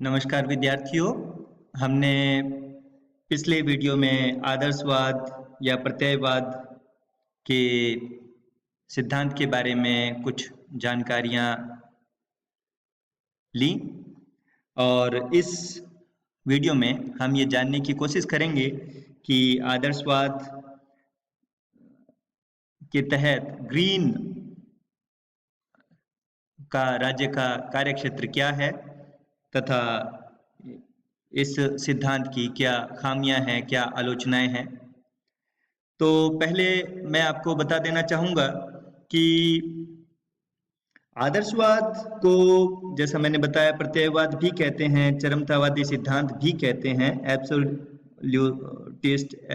नमस्कार विद्यार्थियों। हमने पिछले वीडियो में आदर्शवाद या प्रत्ययवाद के सिद्धांत के बारे में कुछ जानकारियां ली और इस वीडियो में हम ये जानने की कोशिश करेंगे कि आदर्शवाद के तहत ग्रीन का राज्य का कार्यक्षेत्र क्या है तथा इस सिद्धांत की क्या खामियां हैं, क्या आलोचनाएं हैं। तो पहले मैं आपको बता देना चाहूँगा कि आदर्शवाद को जैसा मैंने बताया प्रत्ययवाद भी कहते हैं, चरमतावादी सिद्धांत भी कहते हैं,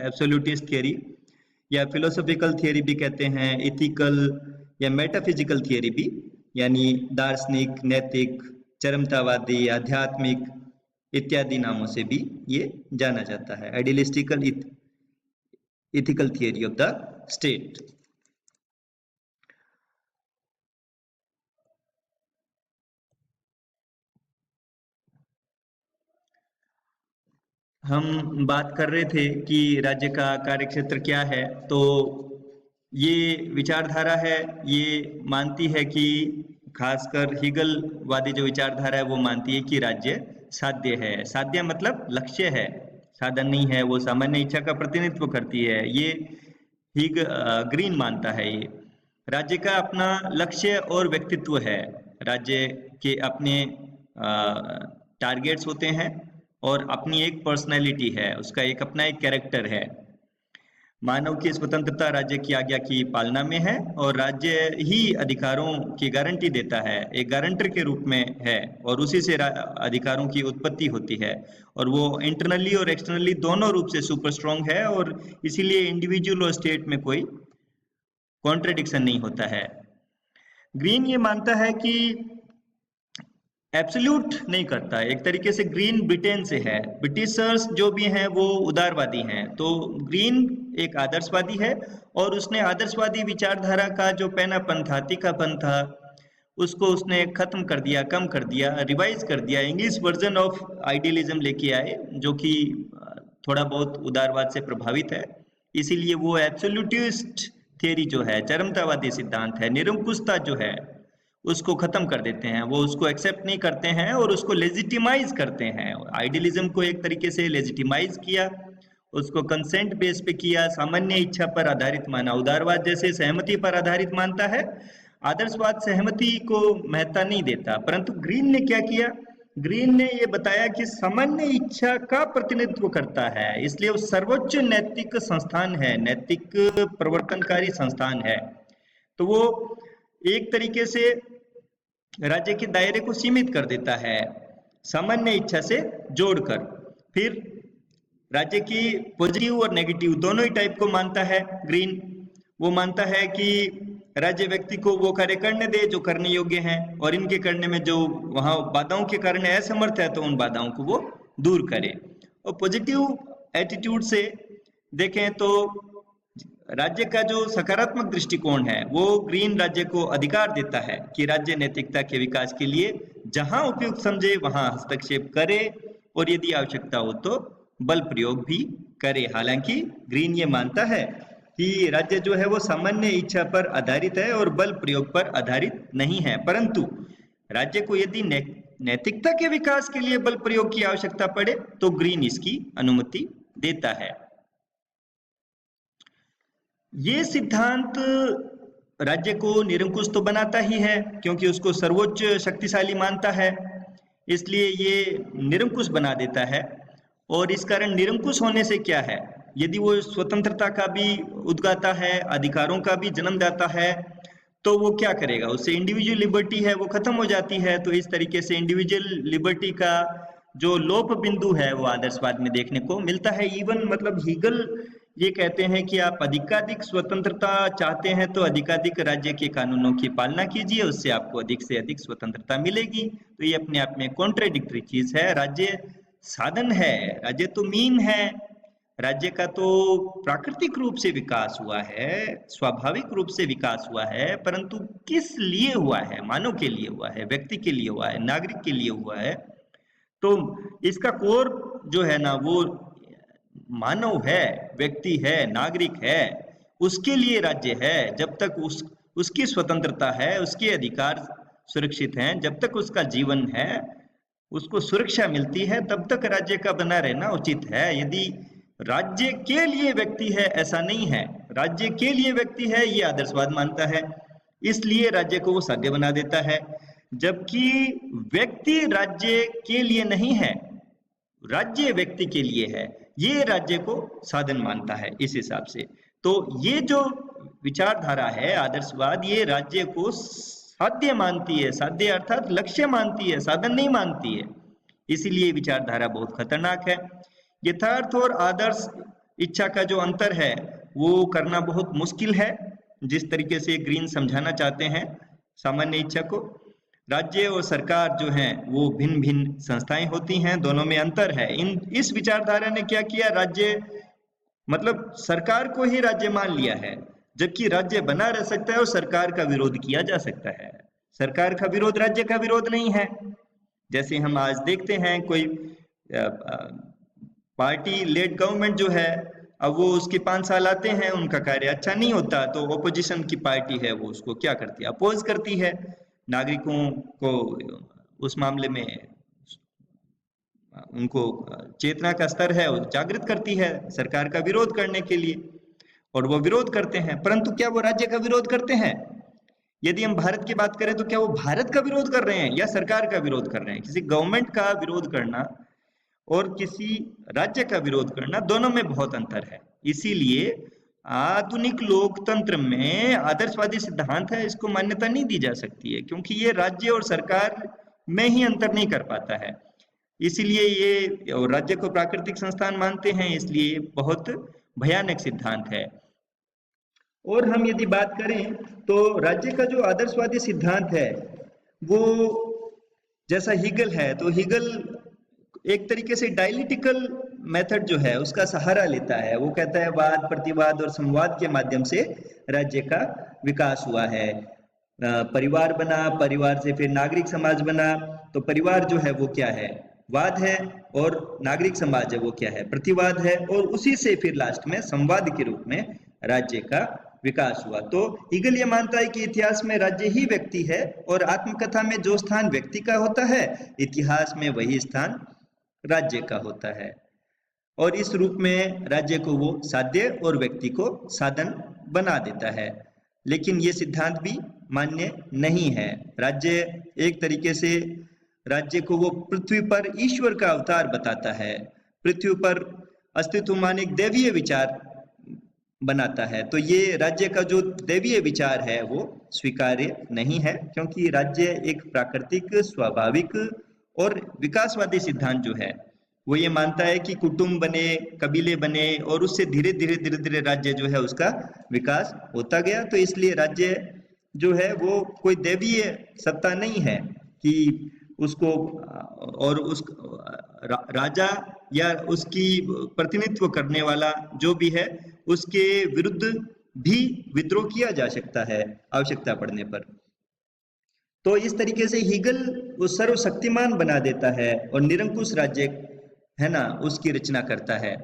एब्सोल्यूटिस्ट थियरी या फिलोसॉफिकल थियरी भी कहते हैं, इथिकल या मेटाफिजिकल थियरी भी, यानी दार्शनिक, नैतिक, चरमतावादी, आध्यात्मिक इत्यादि नामों से भी ये जाना जाता है। Idealistical ethical theory of the state. हम बात कर रहे थे कि राज्य का कार्यक्षेत्र क्या है। तो ये विचारधारा है, ये मानती है कि खासकर हीगलवादी जो विचारधारा है वो मानती है कि राज्य साध्य है। साध्य मतलब लक्ष्य है, साधन नहीं है। वो सामान्य इच्छा का प्रतिनिधित्व करती है, ये ग्रीन मानता है। ये राज्य का अपना लक्ष्य और व्यक्तित्व है। राज्य के अपने टारगेट्स होते हैं और अपनी एक पर्सनैलिटी है, उसका एक अपना एक कैरेक्टर है। मानव की स्वतंत्रता राज्य की आज्ञा की पालना में है और राज्य ही अधिकारों की गारंटी देता है, एक गारंटर के रूप में है और उसी से अधिकारों की उत्पत्ति होती है। और वो इंटरनली और एक्सटर्नली दोनों रूप से सुपर स्ट्रॉन्ग है और इसीलिए इंडिविजुअल और स्टेट में कोई कॉन्ट्रडिक्शन नहीं होता है। ग्रीन ये मानता है कि एब्सोल्यूट नहीं करता है। एक तरीके से ग्रीन ब्रिटेन से है, ब्रिटिशर्स जो भी हैं वो उदारवादी हैं, तो ग्रीन एक आदर्शवादी है और उसने आदर्शवादी विचारधारा का जो पैनापन था, तीखापन था, उसको उसने खत्म कर दिया, कम कर दिया, रिवाइज कर दिया, इंग्लिश वर्जन ऑफ आइडियलिज्म लेके आए जो कि थोड़ा बहुत उदारवाद से प्रभावित है। इसीलिए वो एब्सोल्यूटिस्ट थियरी जो है, चरमतावादी सिद्धांत है, निरंकुशता जो है उसको खत्म कर देते हैं। वो उसको एक्सेप्ट नहीं करते हैं और उसको लेजिटिमाइज करते हैं। आइडियलिज्म को एक तरीके से लेजिटिमाइज किया, उसको कंसेंट बेस पे किया, सामान्य इच्छा पर आधारित माना। उदारवाद जैसे सहमति पर आधारित मानता है, आदर्शवाद सहमति को महत्ता नहीं देता। परंतु ग्रीन ने क्या किया, ग्रीन ने ये बताया कि सामान्य इच्छा का प्रतिनिधित्व करता है, इसलिए वो सर्वोच्च नैतिक संस्थान है, नैतिक प्रवर्तनकारी संस्थान है। तो वो एक तरीके से राज्य के दायरे को सीमित कर देता है सामान्य इच्छा से जोड़कर। फिर राज्य की पॉजिटिव और नेगेटिव दोनों ही टाइप को मानता है ग्रीन। वो मानता है कि राज्य व्यक्ति को वो कार्य करने दे जो करने योग्य हैं और इनके करने में जो वहां बाधाओं के कारण असमर्थ है तो उन बाधाओं को वो दूर करे। और पॉजिटिव एटीट्यूड से देखें तो राज्य का जो सकारात्मक दृष्टिकोण है वो ग्रीन राज्य को अधिकार देता है कि राज्य नैतिकता के विकास के लिए जहां उपयुक्त समझे वहां हस्तक्षेप करे और यदि आवश्यकता हो तो बल प्रयोग भी करे। हालांकि ग्रीन ये मानता है कि राज्य जो है वो सामान्य इच्छा पर आधारित है और बल प्रयोग पर आधारित नहीं है, परंतु राज्य को यदि नैतिकता के विकास के लिए बल प्रयोग की आवश्यकता पड़े तो ग्रीन इसकी अनुमति देता है। ये सिद्धांत राज्य को निरंकुश तो बनाता ही है क्योंकि उसको सर्वोच्च शक्तिशाली मानता है, इसलिए ये निरंकुश बना देता है। और इस कारण निरंकुश होने से क्या है, यदि वो स्वतंत्रता का भी उद्गाता है, अधिकारों का भी जन्मदाता है, तो वो क्या करेगा, उससे इंडिविजुअल लिबर्टी है वो खत्म हो जाती है। तो इस तरीके से इंडिविजुअल लिबर्टी का जो लोप बिंदु है वो आदर्शवाद में देखने को मिलता है। इवन मतलब हीगल ये कहते हैं कि आप अधिकाधिक स्वतंत्रता चाहते हैं तो अधिकाधिक राज्य के कानूनों की पालना कीजिए, उससे आपको अधिक से अधिक स्वतंत्रता मिलेगी। तो ये अपने आप में कॉन्ट्रेडिक्टरी चीज है। राज्य साधन है, राज्य तो मीन है, राज्य का तो प्राकृतिक रूप से विकास हुआ है, स्वाभाविक रूप से विकास हुआ है, परंतु किस लिए हुआ है, मानव के लिए हुआ है, व्यक्ति के लिए हुआ है, नागरिक के लिए हुआ है। तो इसका कोर जो है ना वो मानव है, व्यक्ति है, नागरिक है, उसके लिए राज्य है। जब तक उसकी स्वतंत्रता है, उसके अधिकार सुरक्षित हैं, जब तक उसका जीवन है, उसको सुरक्षा मिलती है, तब तक राज्य का बना रहना उचित है। यदि राज्य के लिए व्यक्ति है, ऐसा नहीं है। राज्य के लिए व्यक्ति है ये आदर्शवाद मानता है, इसलिए राज्य को वो साध्य बना देता है। जबकि व्यक्ति राज्य के लिए नहीं है, राज्य व्यक्ति के लिए है, ये राज्य को साधन मानता है इस हिसाब से। तो ये जो विचारधारा है आदर्शवाद, ये राज्य को साध्य मानती है, साध्य अर्थात लक्ष्य मानती है, साधन नहीं मानती है। इसीलिए विचारधारा बहुत खतरनाक है। यथार्थ और आदर्श इच्छा का जो अंतर है वो करना बहुत मुश्किल है, जिस तरीके से ग्रीन समझाना चाहते हैं सामान्य इच्छा को। राज्य और सरकार जो हैं वो भिन्न भिन्न संस्थाएं होती हैं, दोनों में अंतर है। इस विचारधारा ने क्या किया, राज्य मतलब सरकार को ही राज्य मान लिया है, जबकि राज्य बना रह सकता है और सरकार का विरोध किया जा सकता है। सरकार का विरोध राज्य का विरोध नहीं है। जैसे हम आज देखते हैं कोई पार्टी लेड गवर्नमेंट जो है, अब वो उसके 5 साल आते हैं, उनका कार्य अच्छा नहीं होता, तो ओपोजिशन की पार्टी है वो उसको क्या करती है, अपोज करती है। नागरिकों को उस मामले में उनको चेतना का स्तर है वो जागृत करती है सरकार का विरोध करने के लिए, और वो विरोध करते हैं। परंतु क्या वो राज्य का विरोध करते हैं? यदि हम भारत की बात करें तो क्या वो भारत का विरोध कर रहे हैं या सरकार का विरोध कर रहे हैं? किसी गवर्नमेंट का विरोध करना और किसी राज्य का विरोध करना, दोनों में बहुत अंतर है। इसीलिए आधुनिक लोकतंत्र में आदर्शवादी सिद्धांत है, इसको मान्यता नहीं दी जा सकती है, क्योंकि ये राज्य और सरकार में ही अंतर नहीं कर पाता है। इसीलिए ये, और राज्य को प्राकृतिक संस्थान मानते हैं, इसलिए बहुत भयानक सिद्धांत है। और हम यदि बात करें तो राज्य का जो आदर्शवादी सिद्धांत है वो जैसा हीगल है, तो हीगल एक तरीके से डायलिटिकल मेथड जो है उसका सहारा लेता है। वो कहता है वाद प्रतिवाद और संवाद के माध्यम से राज्य का विकास हुआ है। परिवार बना, परिवार से फिर नागरिक समाज बना, तो परिवार जो है वो क्या है, वाद है, और नागरिक समाज है वो क्या है, प्रतिवाद है, और उसी से फिर लास्ट में संवाद के रूप में राज्य का विकास हुआ। तो ईगल ये मानता है कि इतिहास में राज्य ही व्यक्ति है, और आत्मकथा में जो स्थान व्यक्ति का होता है, इतिहास में वही स्थान राज्य का होता है, और इस रूप में राज्य को वो साध्य और व्यक्ति को साधन बना देता है। लेकिन ये सिद्धांत भी मान्य नहीं है। राज्य एक तरीके से, राज्य को वो पृथ्वी पर ईश्वर का अवतार बताता है, पृथ्वी पर अस्तित्वमान एक दैवीय विचार बनाता है। तो ये राज्य का जो दैवीय विचार है वो स्वीकार्य नहीं है, क्योंकि राज्य एक प्राकृतिक, स्वाभाविक और विकासवादी सिद्धांत जो है वो ये मानता है कि कुटुंब बने, कबीले बने, और उससे धीरे धीरे धीरे धीरे राज्य जो है उसका विकास होता गया। तो इसलिए राज्य जो है वो कोई दैवीय सत्ता नहीं है कि उसको, और उस राजा या उसकी प्रतिनिधित्व करने वाला जो भी है उसके विरुद्ध भी विद्रोह किया जा सकता है आवश्यकता पड़ने पर। तो इस तरीके से हीगल वो सर्वशक्तिमान बना देता है और निरंकुश राज्य है ना उसकी रचना करता है।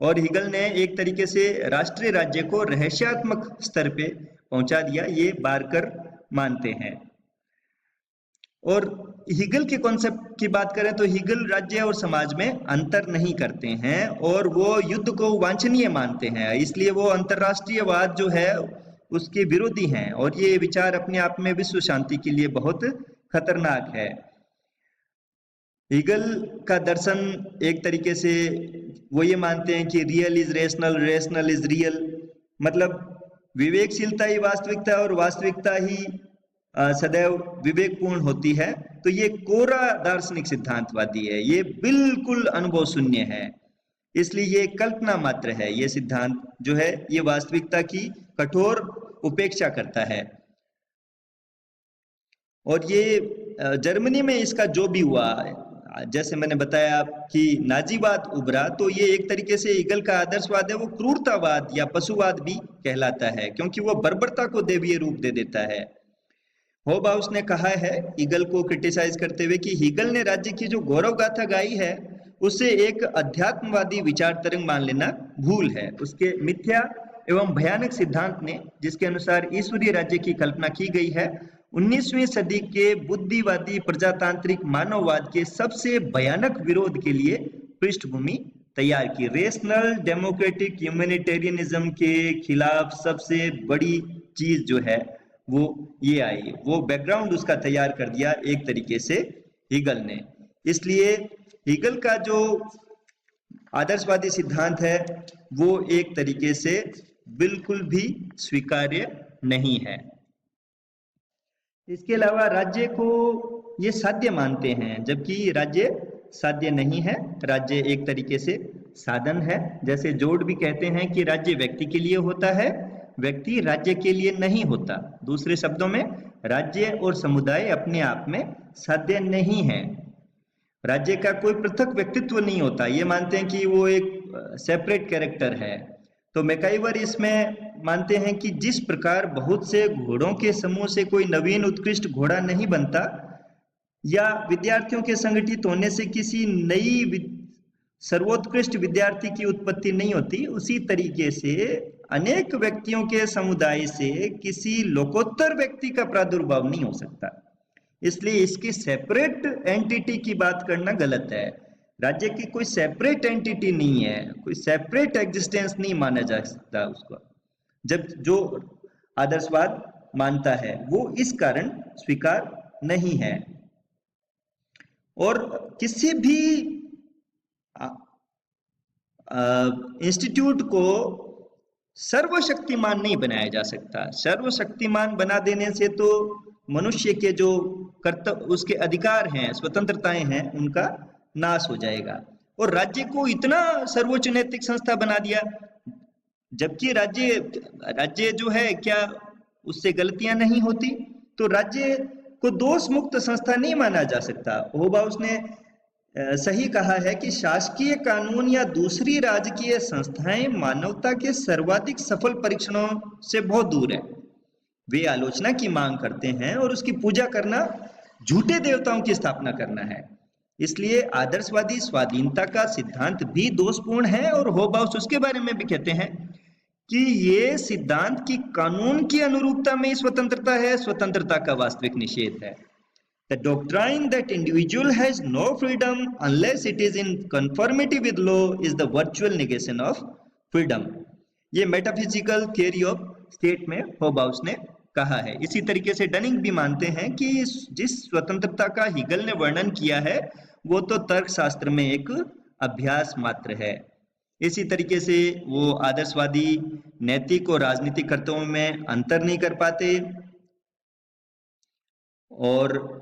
और हीगल ने एक तरीके से राष्ट्रीय राज्य को रहस्यात्मक स्तर पे पहुंचा दिया, ये बारकर मानते हैं। और हीगल के कॉन्सेप्ट की बात करें तो हीगल राज्य और समाज में अंतर नहीं करते हैं, और वो युद्ध को वांछनीय मानते हैं, इसलिए वो अंतरराष्ट्रीयवाद जो है उसके विरोधी हैं, और ये विचार अपने आप में विश्व शांति के लिए बहुत खतरनाक है। हीगल का दर्शन एक तरीके से वो ये मानते हैं कि real is rational, rational is real, मतलब विवेकशीलता ही वास्तविकता और वास्तविकता ही सदैव विवेकपूर्ण होती है। तो ये कोरा दार्शनिक सिद्धांतवादी है, ये बिल्कुल अनुभव शून्य है, इसलिए ये कल्पना मात्र है। ये सिद्धांत जो है ये वास्तविकता की कठोर उपेक्षा करता है। और ये जर्मनी में इसका जो भी हुआ, जैसे मैंने बताया कि नाजीवाद उभरा, तो ये एक तरीके से हीगल का आदर्शवाद है वो क्रूरतावाद या पशुवाद भी कहलाता है, क्योंकि वो बर्बरता को दैवीय रूप दे देता है। होबाउस ने कहा है हीगल को क्रिटिसाइज करते हुए कि हीगल ने राज्य की जो गौरव गाथा गाई है उसे एक अध्यात्मवादी विचार तरंग मान लेना भूल है। उसके मिथ्या एवं भयानक सिद्धांत ने, जिसके अनुसार ईश्वरीय राज्य की कल्पना की गई है, 19वीं सदी के बुद्धिवादी प्रजातांत्रिक मानववाद के सबसे भयानक विरोध के लिए पृष्ठभूमि तैयार की। रेशनल डेमोक्रेटिक ह्यूमैनिटेरियनिज्म के खिलाफ सबसे बड़ी चीज जो है वो ये आई, वो बैकग्राउंड उसका तैयार कर दिया एक तरीके से हीगल ने। इसलिए हीगल का जो आदर्शवादी सिद्धांत है वो एक तरीके से बिल्कुल भी स्वीकार्य नहीं है। इसके अलावा राज्य को ये साध्य मानते हैं, जबकि राज्य साध्य नहीं है। राज्य एक तरीके से साधन है। जैसे जोड भी कहते हैं कि राज्य व्यक्ति के लिए होता है, व्यक्ति राज्य के लिए नहीं होता। दूसरे शब्दों में राज्य और समुदाय अपने आप में साध्य नहीं है। राज्य का कोई पृथक व्यक्तित्व नहीं होता, ये मानते हैं कि वो एक सेपरेट कैरेक्टर है। तो मैकाइवर इसमें मानते हैं कि जिस प्रकार बहुत से घोड़ों के समूह से कोई नवीन उत्कृष्ट घोड़ा नहीं बनता, या विद्यार्थियों के संगठित होने से किसी नई सर्वोत्कृष्ट विद्यार्थी की उत्पत्ति नहीं होती, उसी तरीके से अनेक व्यक्तियों के समुदाय से किसी लोकोत्तर व्यक्ति का प्रादुर्भाव नहीं हो सकता। इसलिए इसकी सेपरेट एंटिटी की बात करना गलत है। राज्य की कोई सेपरेट एंटिटी नहीं है, कोई सेपरेट एग्जिस्टेंस नहीं माना जा सकता उसको, जब जो आदर्शवाद मानता है वो इस कारण स्वीकार नहीं है। और किसी भी इंस्टीट्यूट को सर्वशक्तिमान नहीं बनाया जा सकता। सर्वशक्तिमान बना देने से तो मनुष्य के जो कर्तव्य, उसके अधिकार हैं, स्वतंत्रताएं हैं, उनका नाश हो जाएगा। और राज्य को इतना सर्वोच्च नैतिक संस्था बना दिया, जबकि राज्य राज्य जो है क्या उससे गलतियां नहीं होती? तो राज्य को दोष मुक्त संस्था नहीं माना जा सकता। होबाउस ने सही कहा है कि शासकीय कानून या दूसरी राजकीय संस्थाएं मानवता के सर्वाधिक सफल परीक्षणों से बहुत दूर है। वे आलोचना की मांग करते हैं और उसकी पूजा करना झूठे देवताओं की स्थापना करना है। इसलिए आदर्शवादी स्वाधीनता का सिद्धांत भी दोषपूर्ण है। और होबाउस उसके बारे में भी कहते हैं कि ये सिद्धांत की कानून की अनुरूपता में ही स्वतंत्रता है, स्वतंत्रता का वास्तविक निषेध है। The doctrine that individual has no freedom unless it is in conformity with law is the virtual negation of freedom. ये मेटाफिजिकल थियरी ऑफ स्टेट में होबाउस ने कहा है। इसी तरीके से डनिंग भी मानते हैं कि जिस स्वतंत्रता का हीगल ने वर्णन किया है वो तो तर्कशास्त्र में एक अभ्यास मात्र है। इसी तरीके से वो आदर्शवादी नैतिक और राजनीतिक कर्तव्यों में अंतर नहीं कर पाते। और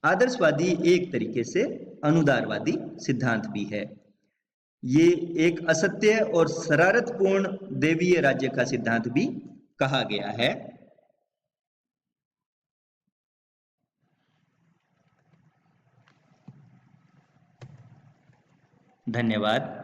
आदर्शवादी एक तरीके से अनुदारवादी सिद्धांत भी है। ये एक असत्य और शरारतपूर्ण देवीय राज्य का सिद्धांत भी कहा गया है। धन्यवाद।